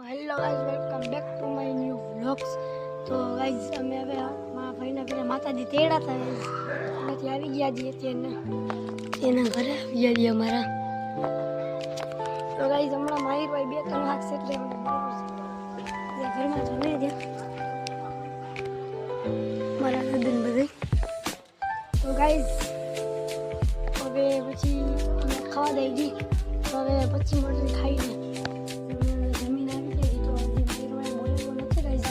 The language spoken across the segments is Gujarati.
Hello guys, welcome back to my new vlogs. તો ગાઈઝ અમે હવે મારા ભાઈના ઘરે માતાજી તેડાતા ત્યાંથી આવી ગયા છીએ તેના ઘરે આવી ગયા છીએ અમારા. તો ગાઈઝ હમણાં મારી ભાઈ 2-3 વાગશે એટલે ઘરમાં જમે છે મારા કદન બધે. તો ગાઈઝ હવે પછી અમે ખાવા દઈ દી. તો હવે પછી મળશે ખાઈને જમીન આવી ગઈ. તો હજી મારી બોલેલો નથી ગાઈઝ.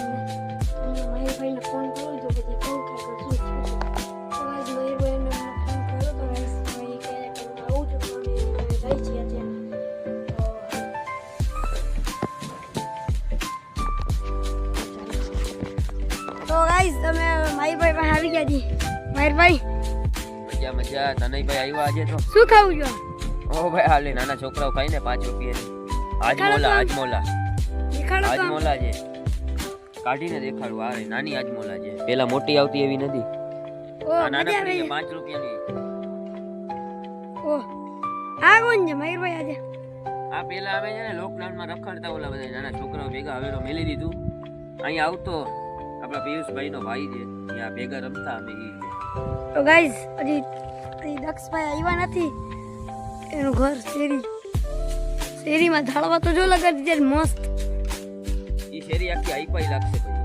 મારી ભાઈને ફોન કર્યો તો પછી કહું કે શું થયું. તો ગાઈઝ મારી ભાઈને ફોન કર્યો તો ગાઈઝ ભાઈ કહે કે આવું છું પણ જાય છે અત્યારે. તો ગાઈઝ તમે મારી ભાઈ પાસે આવી ગયા છી. મારી ભાઈ મજા તને ભાઈ આવ્યા આજે તો શું ખાવું છો? ઓ ભાઈ હાલે નાના છોકરાઓ ખાઈને 5 રૂપિયાની આજમોલા છે. કાઢીને દેખાડું. આ નાની આજમોલા છે, પેલા મોટી આવતી એવી નથી. આ નાના 5 રૂપિયાની. ઓ આ કોણ છે મારી ભાઈ આજે? આ પેલા આવે છે ને લોકડાઉન માં રખડતા ઓલા બધા નાના છોકરાઓ ભેગા. હવે તો મેલી દીધું. અહીંયા આવતો આપણા પિયુષભાઈ નો ભાઈ છે, ત્યાં ભેગા રમતા અમે. તો ગાઈઝ હજી દક્ષભાઈ આવ્યા નથી. એનું ઘર શેરીમાં ઝાડવા તો જો લગાડી દીધા મસ્ત. ઈ શેરી આખી આઈપાઈ લાગશે પછી.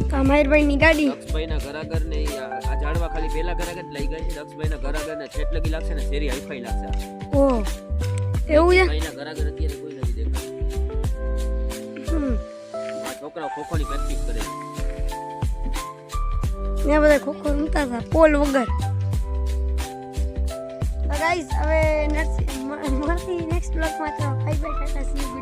તો માહિરભાઈ ની ગાડી દક્ષભાઈ ના ઘર આગળ ને આ ઝાડવા ખાલી પેલા ઘર આગળ લઈ ગઈ છે. દક્ષભાઈ ના ઘર આગળ ને છેટ લગી લાગશે ને શેરી આઈપાઈ લાગશે. ઓ એવું છે. દક્ષભાઈ ના ઘર આગળ અત્યારે કોઈ નથી દેખાતું. આ છોકરાઓ ખોખોની પ્રેક્ટિસ કરે છે. ત્યાં બધા ખોખો રમતા હતા પોલ વગર. તો ગાઈઝ હવે મળતી નેક્સ્ટ બ્લોગમાં. તો bye bye, Tata C you.